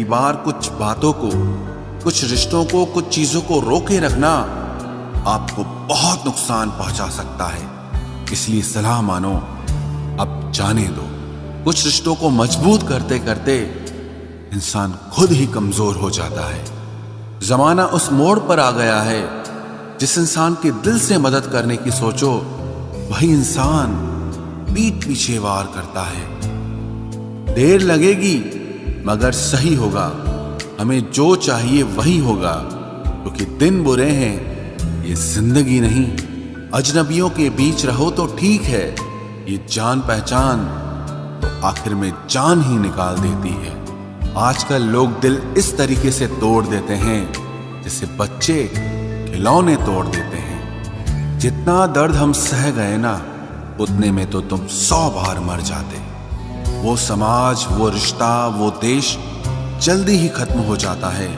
बार कुछ बातों को, कुछ रिश्तों को, कुछ चीजों को रोके रखना आपको बहुत नुकसान पहुंचा सकता है। इसलिए सलाह मानो, अब जाने दो। कुछ रिश्तों को मजबूत करते करते इंसान खुद ही कमजोर हो जाता है। जमाना उस मोड़ पर आ गया है, जिस इंसान के दिल से मदद करने की सोचो, वही इंसान पीठ पीछे वार करता है। देर लगेगी मगर सही होगा। हमें जो चाहिए वही होगा, क्योंकि दिन बुरे हैं, ये जिंदगी नहीं। अजनबियों के बीच रहो तो ठीक है, ये जान पहचान तो आखिर में जान ही निकाल देती है। आजकल लोग दिल इस तरीके से तोड़ देते हैं जैसे बच्चे खिलौने तोड़ देते हैं। जितना दर्द हम सह गए ना, उतने में तो तुम 100 बार मर जाते। वो समाज, वो रिश्ता, वो देश जल्दी ही खत्म हो जाता है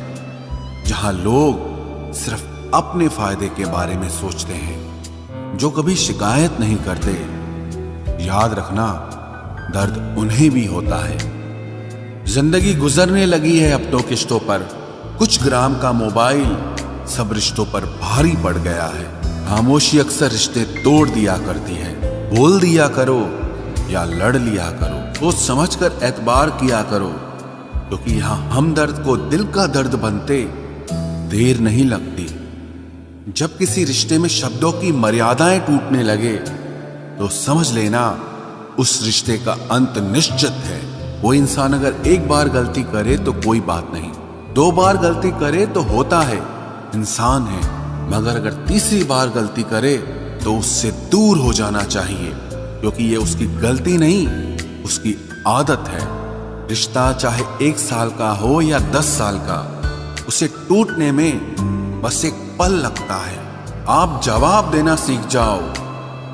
जहां लोग सिर्फ अपने फायदे के बारे में सोचते हैं, जो कभी शिकायत नहीं करते। याद रखना, दर्द उन्हें भी होता है। जिंदगी गुजरने लगी है अब तो किश्तों पर। कुछ ग्राम का मोबाइल सब रिश्तों पर भारी पड़ गया है। खामोशी अक्सर रिश्ते तोड़ दिया करती है। बोल दिया करो या लड़ लिया करो, सोच समझ कर एतबार किया करो, क्योंकि यहां हमदर्द को दिल का दर्द बनते देर नहीं लगती। जब किसी रिश्ते में शब्दों की मर्यादाएं टूटने लगे तो समझ लेना उस रिश्ते का अंत निश्चित है। वो इंसान अगर एक बार गलती करे तो कोई बात नहीं, 2 बार गलती करे तो होता है, इंसान है। मगर अगर तीसरी बार गलती करे तो उससे दूर हो जाना चाहिए, क्योंकि ये उसकी गलती नहीं, उसकी आदत है। रिश्ता चाहे 1 साल का हो या 10 साल का, उसे टूटने में बस एक पल लगता है। आप जवाब देना सीख जाओ,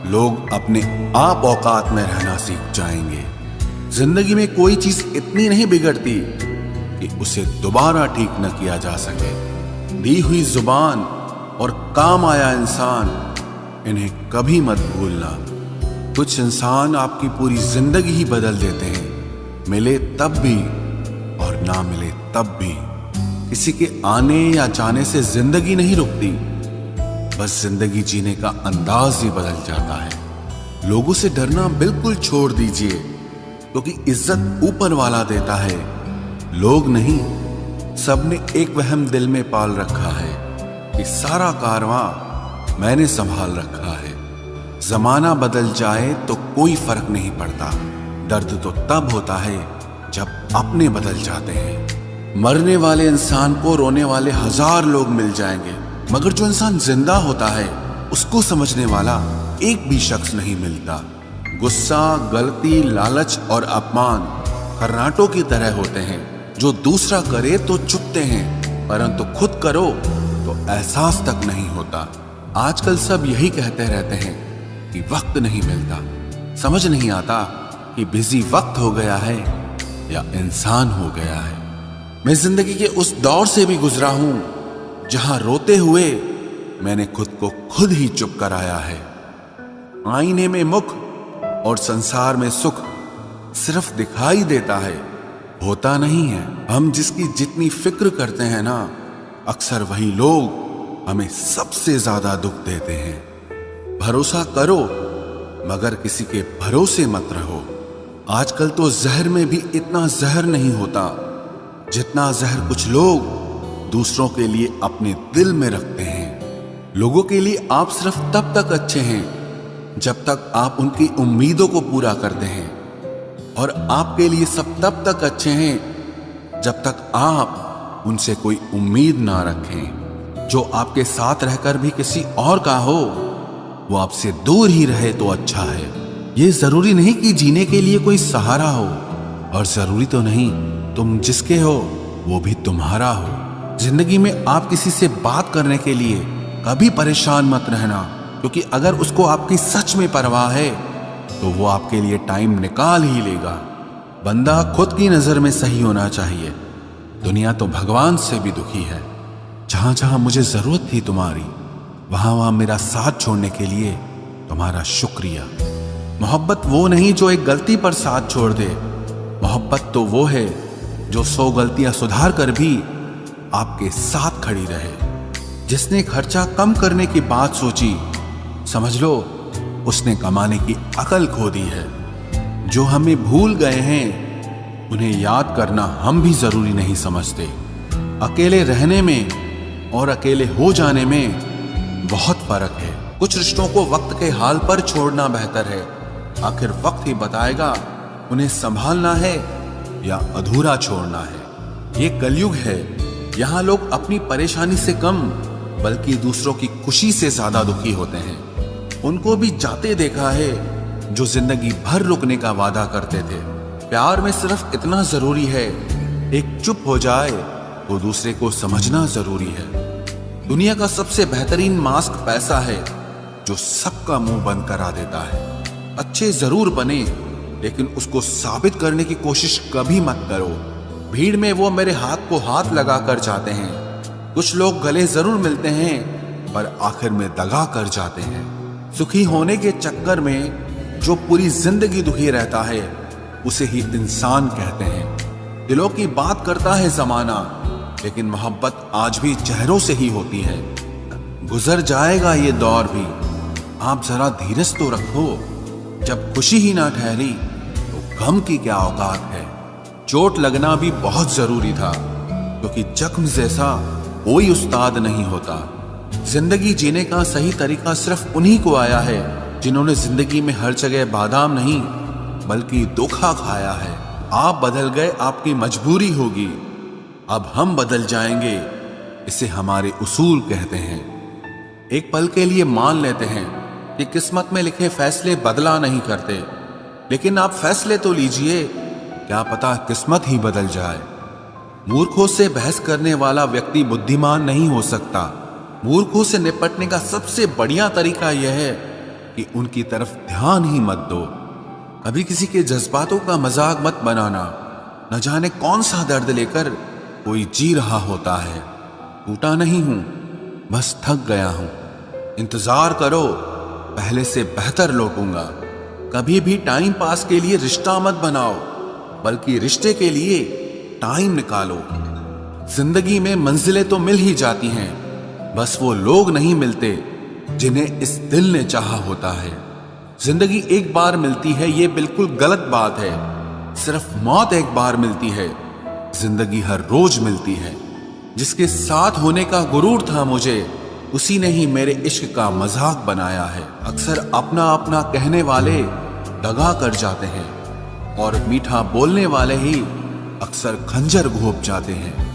लोग अपने आप औकात में रहना सीख जाएंगे। जिंदगी में कोई चीज इतनी नहीं बिगड़ती कि उसे दोबारा ठीक न किया जा सके। दी हुई जुबान और काम आया इंसान, इन्हें कभी मत भूलना। कुछ इंसान आपकी पूरी जिंदगी ही बदल देते हैं, मिले तब भी और ना मिले तब भी। किसी के आने या जाने से जिंदगी नहीं रुकती, बस जिंदगी जीने का अंदाज ही बदल जाता है। लोगों से डरना बिल्कुल छोड़ दीजिए, क्योंकि इज्जत ऊपर वाला देता है, लोग नहीं। सबने एक वहम दिल में पाल रखा है कि सारा कारवां मैंने संभाल रखा है। जमाना बदल जाए तो कोई फर्क नहीं पड़ता। दर्द तो तब होता है जब अपने बदल जाते हैं। मरने वाले इंसान को रोने वाले 1000 लोग मिल जाएंगे, मगर जो इंसान जिंदा होता है उसको समझने वाला एक भी शख्स नहीं मिलता। गुस्सा, गलती, लालच और अपमान खर्राटों की तरह होते हैं, जो दूसरा करे तो चुपते हैं, परंतु खुद करो तो एहसास तक नहीं होता। आजकल सब यही कहते रहते हैं कि वक्त नहीं मिलता। समझ नहीं आता कि बिजी वक्त हो गया है या इंसान हो गया है। मैं जिंदगी के उस दौर से भी गुजरा हूं जहां रोते हुए मैंने खुद को खुद ही चुप कराया है। आईने में मुख और संसार में सुख सिर्फ दिखाई देता है, होता नहीं है। हम जिसकी जितनी फिक्र करते हैं ना, अक्सर वही लोग हमें सबसे ज्यादा दुख देते हैं। भरोसा करो मगर किसी के भरोसे मत रहो। आजकल तो जहर में भी इतना जहर नहीं होता जितना जहर कुछ लोग दूसरों के लिए अपने दिल में रखते हैं। लोगों के लिए आप सिर्फ तब तक अच्छे हैं जब तक आप उनकी उम्मीदों को पूरा करते हैं, और आपके लिए सब तब तक अच्छे हैं जब तक आप उनसे कोई उम्मीद ना रखें। जो आपके साथ रहकर भी किसी और का हो, वो आपसे दूर ही रहे तो अच्छा है। ये जरूरी नहीं कि जीने के लिए कोई सहारा हो, और जरूरी तो नहीं तुम जिसके हो वो भी तुम्हारा हो। जिंदगी में आप किसी से बात करने के लिए कभी परेशान मत रहना, क्योंकि अगर उसको आपकी सच में परवाह है तो वो आपके लिए टाइम निकाल ही लेगा। बंदा खुद की नजर में सही होना चाहिए। दुनिया तो भगवान से भी दुखी है। जहां जहां मुझे जरूरत थी तुम्हारी, वहां वहां मेरा साथ छोड़ने के लिए तुम्हारा शुक्रिया। मोहब्बत वो नहीं जो एक गलती पर साथ छोड़ दे। मोहब्बत तो वो है जो 100 गलतियां सुधार कर भी आपके साथ खड़ी रहे। जिसने खर्चा कम करने की बात सोची, समझ लो उसने कमाने की अकल खो दी है। जो हमें भूल गए हैं उन्हें याद करना हम भी जरूरी नहीं समझते। अकेले रहने में और अकेले हो जाने में बहुत फर्क है। कुछ रिश्तों को वक्त के हाल पर छोड़ना बेहतर है। आखिर वक्त ही बताएगा उन्हें संभालना है या अधूरा छोड़ना है। ये कलयुग है, यहाँ लोग अपनी परेशानी से कम बल्कि दूसरों की खुशी से ज्यादा दुखी होते हैं। उनको भी जाते देखा है जो जिंदगी भर रुकने का वादा करते थे। प्यार में सिर्फ इतना जरूरी है, एक चुप हो जाए तो दूसरे को समझना जरूरी है। दुनिया का सबसे बेहतरीन मास्क पैसा है जो सबका मुंह बंद करा देता है। अच्छे जरूर बने लेकिन उसको साबित करने की कोशिश कभी मत करो। भीड़ में वो मेरे हाथ को हाथ लगा कर जाते हैं। कुछ लोग गले जरूर मिलते हैं पर आखिर में दगा कर जाते हैं। सुखी होने के चक्कर में जो पूरी जिंदगी दुखी रहता है उसे ही इंसान कहते हैं। दिलों की बात करता है जमाना, लेकिन मोहब्बत आज भी चेहरों से ही होती है। गुजर जाएगा ये दौर भी, आप जरा धीरज तो रखो। जब खुशी ही ना ठहरी तो गम की क्या औकात है। चोट लगना भी बहुत जरूरी था, क्योंकि जख्म जैसा कोई उस्ताद नहीं होता। जिंदगी जीने का सही तरीका सिर्फ उन्हीं को आया है जिन्होंने जिंदगी में हर जगह बादाम नहीं बल्कि धोखा खाया है। आप बदल गए, आपकी मजबूरी होगी, अब हम बदल जाएंगे, इसे हमारे उसूल कहते हैं। एक पल के लिए मान लेते हैं कि किस्मत में लिखे फैसले बदला नहीं करते, लेकिन आप फैसले तो लीजिए, क्या पता किस्मत ही बदल जाए। मूर्खों से बहस करने वाला व्यक्ति बुद्धिमान नहीं हो सकता। मूर्खों से निपटने का सबसे बढ़िया तरीका यह है कि उनकी तरफ ध्यान ही मत दो। कभी किसी के जज्बातों का मजाक मत बनाना। न जाने कौन सा दर्द लेकर कोई जी रहा होता है। टूटा नहीं हूं, बस थक गया हूं। इंतजार करो, पहले से बेहतर लौटूंगा। कभी भी टाइम पास के लिए रिश्ता मत बनाओ, बल्कि रिश्ते के लिए टाइम निकालो। जिंदगी में मंजिलें तो मिल ही जाती हैं, बस वो लोग नहीं मिलते जिन्हें इस दिल ने चाहा होता है। जिंदगी एक बार मिलती है, ये बिल्कुल गलत बात है। सिर्फ मौत एक बार मिलती है, जिंदगी हर रोज मिलती है। जिसके साथ होने का गुरूर था मुझे, उसी ने ही मेरे इश्क का मजाक बनाया है। अक्सर अपना अपना कहने वाले दगा कर जाते हैं, और मीठा बोलने वाले ही अक्सर खंजर घोंप जाते हैं।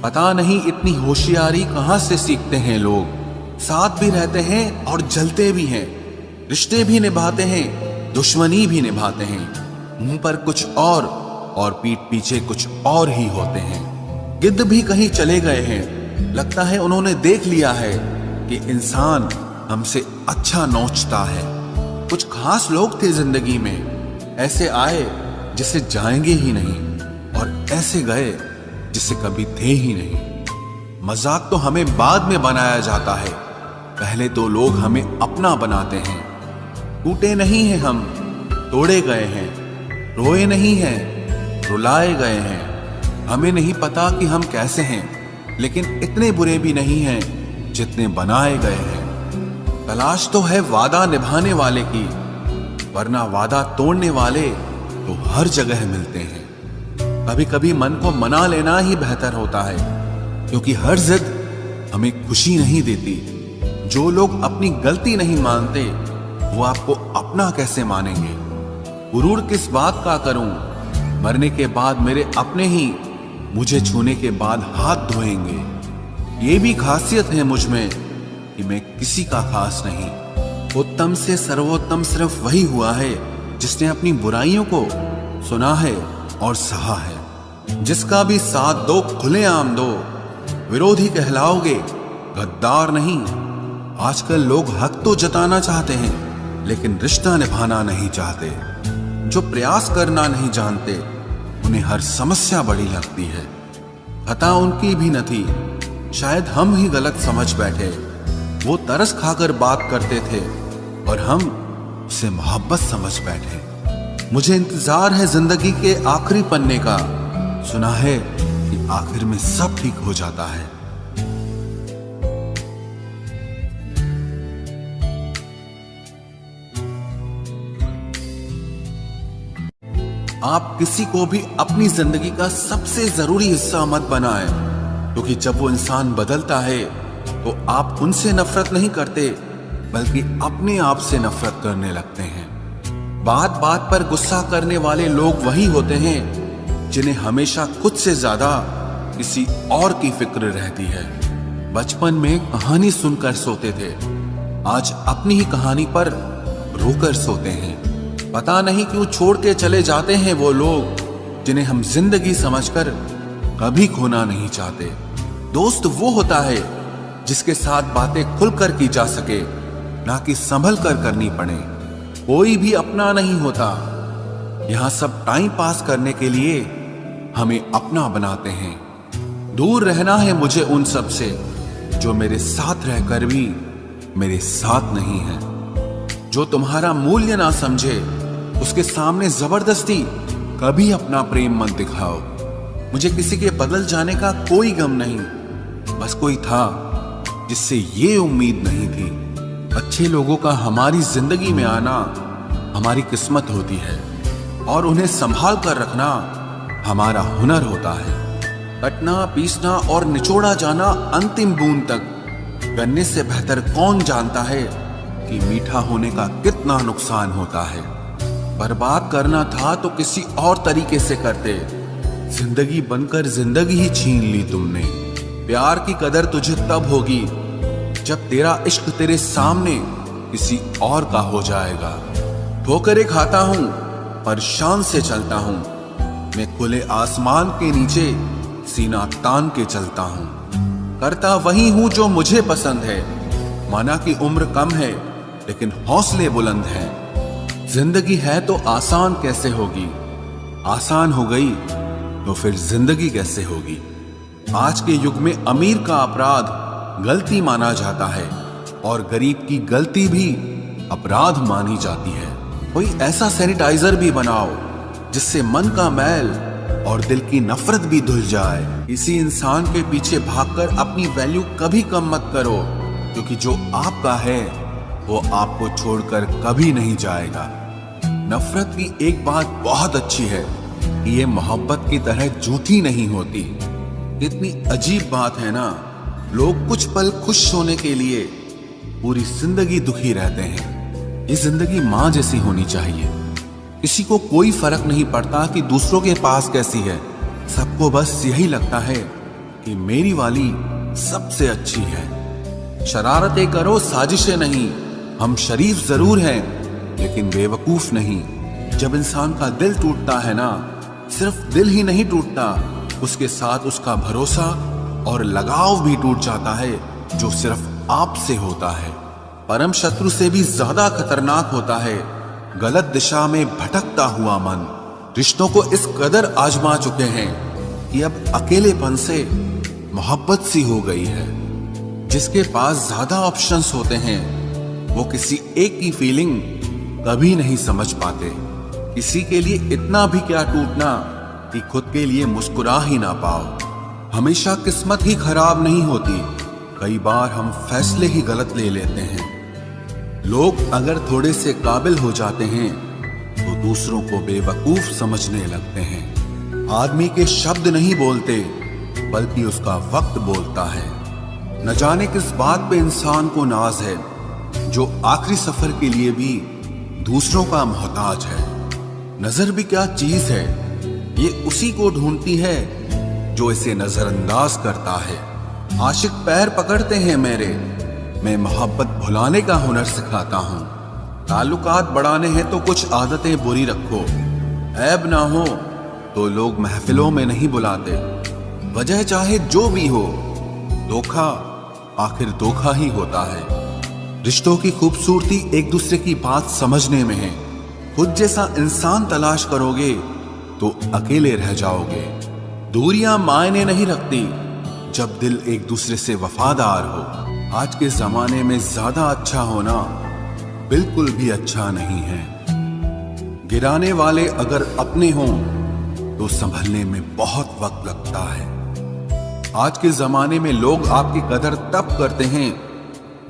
पता नहीं इतनी होशियारी कहां से सीखते हैं लोग। साथ भी रहते हैं और जलते भी हैं, रिश्ते भी निभाते हैं, दुश्मनी भी निभाते हैं। मुंह पर कुछ और पीठ पीछे कुछ और ही होते हैं। गिद्ध भी कहीं चले गए हैं, लगता है उन्होंने देख लिया है कि इंसान हमसे अच्छा नोचता है। कुछ खास लोग थे जिंदगी में, ऐसे आए जिसे जाएंगे ही नहीं, और ऐसे गए जिसे कभी थे ही नहीं। मजाक तो हमें बाद में बनाया जाता है, पहले तो लोग हमें अपना बनाते हैं। टूटे नहीं हैं हम, तोड़े गए हैं। रोए नहीं हैं, रुलाए गए हैं। हमें नहीं पता कि हम कैसे हैं, लेकिन इतने बुरे भी नहीं हैं जितने बनाए गए हैं। तलाश तो है वादा निभाने वाले की, वरना वादा तोड़ने वाले तो हर जगह मिलते हैं। कभी कभी मन को मना लेना ही बेहतर होता है, क्योंकि हर जिद हमें खुशी नहीं देती। जो लोग अपनी गलती नहीं मानते, वो आपको अपना कैसे मानेंगे। गुरूर किस बात का करूं, मरने के बाद मेरे अपने ही मुझे छूने के बाद हाथ धोएंगे। ये भी खासियत है मुझ में कि मैं किसी का खास नहीं। उत्तम से सर्वोत्तम सिर्फ वही हुआ है जिसने अपनी बुराइयों को सुना है और सहा है। जिसका भी साथ दो खुलेआम दो, विरोधी कहलाओगे, गद्दार नहीं। आजकल लोग हक तो जताना चाहते हैं, लेकिन रिश्ता निभाना नहीं चाहते। जो प्रयास करना नहीं जानते, उन्हें हर समस्या बड़ी लगती है। खता उनकी भी न थी, शायद हम ही गलत समझ बैठे। वो तरस खाकर बात करते थे और हम उसे मोहब्बत समझ बैठे। मुझे इंतजार है जिंदगी के आखिरी पन्ने का, सुना है कि आखिर में सब ठीक हो जाता है। आप किसी को भी अपनी जिंदगी का सबसे जरूरी हिस्सा मत बनाएं, क्योंकि जब वो इंसान बदलता है तो आप उनसे नफरत नहीं करते बल्कि अपने आप से नफरत करने लगते हैं। बात बात पर गुस्सा करने वाले लोग वही होते हैं जिन्हें हमेशा खुद से ज्यादा किसी और की फिक्र रहती है। बचपन में कहानी सुनकर सोते थे, आज अपनी ही कहानी पर रोकर सोते हैं। पता नहीं क्यों छोड़ के चले जाते हैं वो लोग जिन्हें हम जिंदगी समझकर कभी खोना नहीं चाहते। दोस्त वो होता है जिसके साथ बातें खुलकर की जा सके, ना कि संभल कर करनी पड़े। कोई भी अपना नहीं होता, यहां सब टाइम पास करने के लिए हमें अपना बनाते हैं। दूर रहना है मुझे उन सब से जो मेरे साथ रहकर भी मेरे साथ नहीं है। जो तुम्हारा मूल्य ना समझे उसके सामने जबरदस्ती कभी अपना प्रेम मत दिखाओ। मुझे किसी के बदल जाने का कोई गम नहीं, बस कोई था जिससे ये उम्मीद नहीं थी। अच्छे लोगों का हमारी जिंदगी में आना हमारी किस्मत होती है और उन्हें संभाल कर रखना हमारा हुनर होता है। कटना, पीसना और निचोड़ा जाना अंतिम बूंद तक करने से बेहतर कौन जानता है कि मीठा होने का कितना नुकसान होता है। बर्बाद करना था तो किसी और तरीके से करते, जिंदगी बनकर जिंदगी ही छीन ली तुमने। प्यार की कदर तुझे तब होगी जब तेरा इश्क तेरे सामने किसी और का हो जाएगा। ठोकरें खाता हूं पर शान से चलता हूं, मैं खुले आसमान के नीचे सीना तान के चलता हूं। करता वही हूं जो मुझे पसंद है, माना कि उम्र कम है लेकिन हौसले बुलंद हैं। जिंदगी है तो आसान कैसे होगी, आसान हो गई तो फिर जिंदगी कैसे होगी। आज के युग में अमीर का अपराध गलती माना जाता है और गरीब की गलती भी अपराध मानी जाती है। कोई ऐसा सैनिटाइजर भी बनाओ जिससे मन का मैल और दिल की नफरत भी धुल जाए। किसी इंसान के पीछे भागकर अपनी वैल्यू कभी कम मत करो, क्योंकि जो आपका है वो आपको छोड़कर कभी नहीं जाएगा। नफरत की एक बात बहुत अच्छी है कि ये मोहब्बत की तरह झूठी नहीं होती। कितनी अजीब बात है ना, लोग कुछ पल खुश होने के लिए पूरी जिंदगी दुखी रहते हैं। ये जिंदगी माँ जैसी होनी चाहिए। किसी को कोई फर्क नहीं पड़ता कि दूसरों के पास कैसी है, सबको बस यही लगता है कि मेरी वाली सबसे अच्छी है। शरारतें करो, साजिशें नहीं। हम शरीफ जरूर हैं लेकिन बेवकूफ नहीं। जब इंसान का दिल टूटता है ना, सिर्फ दिल ही नहीं टूटता, उसके साथ उसका भरोसा और लगाव भी टूट जाता है जो सिर्फ आपसे होता है। परम शत्रु से भी ज्यादा खतरनाक होता है गलत दिशा में भटकता हुआ मन। रिश्तों को इस कदर आजमा चुके हैं कि अब अकेलेपन से मोहब्बत सी हो गई है। जिसके पास ज्यादा ऑप्शंस होते हैं वो किसी एक की फीलिंग कभी नहीं समझ पाते। किसी के लिए इतना भी क्या टूटना कि खुद के लिए मुस्कुरा ही ना पाओ। हमेशा किस्मत ही खराब नहीं होती, कई बार हम फैसले ही गलत ले लेते हैं। लोग अगर थोड़े से काबिल हो जाते हैं तो दूसरों को बेवकूफ समझने लगते हैं। आदमी के शब्द नहीं बोलते बल्कि उसका वक्त बोलता है। न जाने किस बात पे इंसान को नाज है जो आखिरी सफर के लिए भी दूसरों का मोहताज है। नजर भी क्या चीज है, ये उसी को ढूंढती है जो इसे नजरअंदाज करता है। आशिक पैर पकड़ते हैं मेरे, मैं मोहब्बत भुलाने का हुनर सिखाता हूँ। ताल्लुकात बढ़ाने हैं तो कुछ आदतें बुरी रखो, ऐब ना हो तो लोग महफिलों में नहीं बुलाते। वजह चाहे जो भी हो, धोखा आखिर धोखा ही होता है। रिश्तों की खूबसूरती एक दूसरे की बात समझने में है। खुद जैसा इंसान तलाश करोगे तो अकेले रह जाओगे। दूरियां मायने नहीं रखती जब दिल एक दूसरे से वफादार हो। आज के जमाने में ज्यादा अच्छा होना बिल्कुल भी अच्छा नहीं है। गिराने वाले अगर अपने हों तो संभलने में बहुत वक्त लगता है। आज के जमाने में लोग आपकी कदर तब करते हैं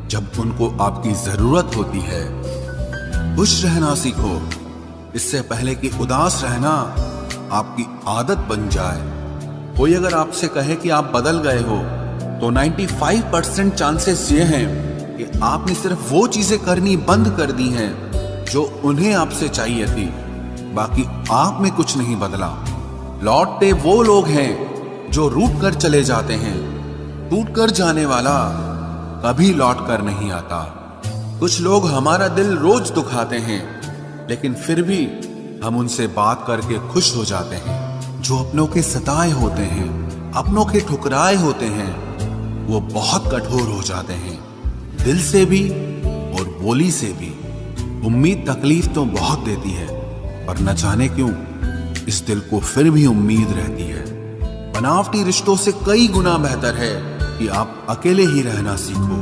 जब उनको आपकी जरूरत होती है। खुश रहना सीखो, इससे पहले कि उदास रहना आपकी आदत बन जाए। कोई अगर आपसे कहे कि आप बदल गए हो तो 95% चांसेस ये हैं कि आपने सिर्फ वो चीजें करनी बंद कर दी हैं जो उन्हें आपसे चाहिए थी। बाकी आप में कुछ नहीं बदला। लौटते वो लोग हैं जो रूठ कर चले जाते हैं। टूट कर जाने वाला कभी लौट कर नहीं आता। कुछ लोग हमारा दिल रोज दुखाते हैं, लेकिन फिर भी हम उनसे बात करके खुश हो जाते हैं। जो अपनों के सताए होते हैं, अपनों के ठुकराए होते हैं, वो बहुत कठोर हो जाते हैं, दिल से भी और बोली से भी। उम्मीद तकलीफ तो बहुत देती है, पर न जाने क्यों इस दिल को फिर भी उम्मीद रहती है। बनावटी रिश्तों से कई गुना बेहतर है कि आप अकेले ही रहना सीखो।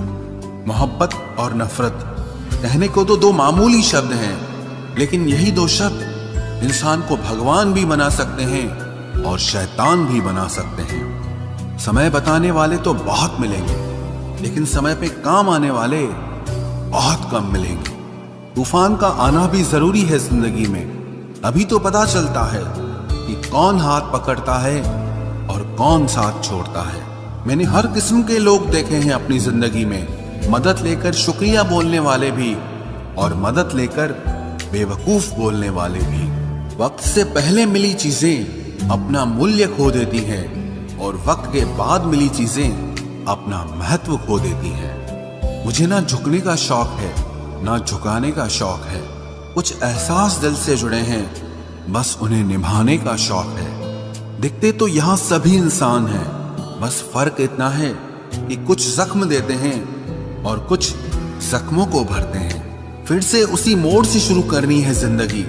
मोहब्बत और नफरत कहने को तो दो मामूली शब्द हैं, लेकिन यही दो शब्द इंसान को भगवान भी बना सकते हैं और शैतान भी बना सकते हैं। समय बताने वाले तो बहुत मिलेंगे, लेकिन समय पे काम आने वाले बहुत कम मिलेंगे। तूफान का आना भी जरूरी है जिंदगी में, अभी तो पता चलता है कि कौन हाथ पकड़ता है और कौन साथ छोड़ता है। मैंने हर किस्म के लोग देखे हैं अपनी जिंदगी में, मदद लेकर शुक्रिया बोलने वाले भी और मदद लेकर बेवकूफ बोलने वाले भी। वक्त से पहले मिली चीजें अपना मूल्य खो देती हैं और वक्त के बाद मिली चीजें अपना महत्व खो देती हैं। मुझे ना झुकने का शौक है, ना झुकाने का शौक है। कुछ एहसास दिल से जुड़े हैं, बस उन्हें निभाने का शौक है। दिखते तो यहाँ सभी इंसान हैं, बस फर्क इतना है कि कुछ जख्म देते हैं और कुछ जख्मों को भरते हैं। फिर से उसी मोड़ से शुरू करनी है जिंदगी,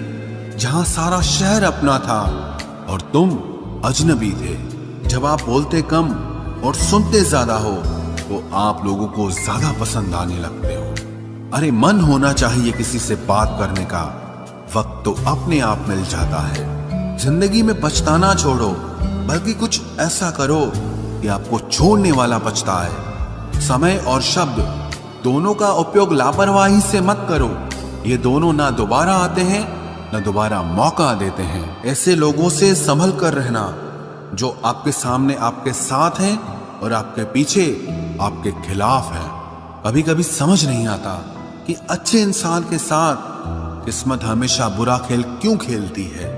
जहां सारा शहर अपना था और तुम अजनबी थे। जब आप बोलते कम और सुनते ज्यादा हो तो आप लोगों को ज्यादा पसंद आने लगते हो। अरे मन होना चाहिए किसी से बात करने का, वक्त तो अपने आप मिल जाता है। जिंदगी में पछताना छोड़ो, बल्कि कुछ ऐसा करो कि आपको छोड़ने वाला पछताए। समय और शब्द दोनों का उपयोग लापरवाही से मत करो, ये दोनों ना दोबारा आते हैं ना दोबारा मौका देते हैं। ऐसे लोगों से संभल कर रहना जो आपके सामने आपके साथ हैं और आपके पीछे आपके खिलाफ हैं। कभी कभी समझ नहीं आता कि अच्छे इंसान के साथ किस्मत हमेशा बुरा खेल क्यों खेलती है।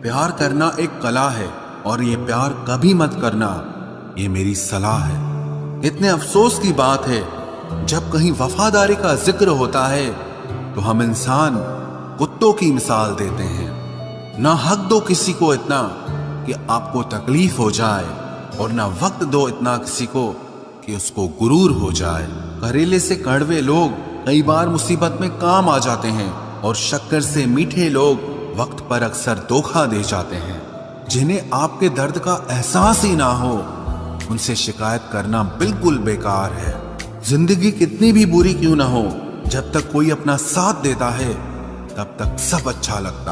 प्यार करना एक कला है और ये प्यार कभी मत करना, ये मेरी सलाह है। इतने अफसोस की बात है, जब कहीं वफादारी का जिक्र होता है तो हम इंसान कुत्तों की मिसाल देते हैं। ना हक दो किसी को इतना कि आपको तकलीफ हो जाए, और ना वक्त दो इतना किसी को कि उसको गुरूर हो जाए। करेले से कड़वे लोग कई बार मुसीबत में काम आ जाते हैं, और शक्कर से मीठे लोग वक्त पर अक्सर धोखा दे जाते हैं। जिन्हें आपके दर्द का एहसास ही ना हो, उनसे शिकायत करना बिल्कुल बेकार है। जिंदगी कितनी भी बुरी क्यों ना हो, जब तक कोई अपना साथ देता है तब तक सब अच्छा लगता है।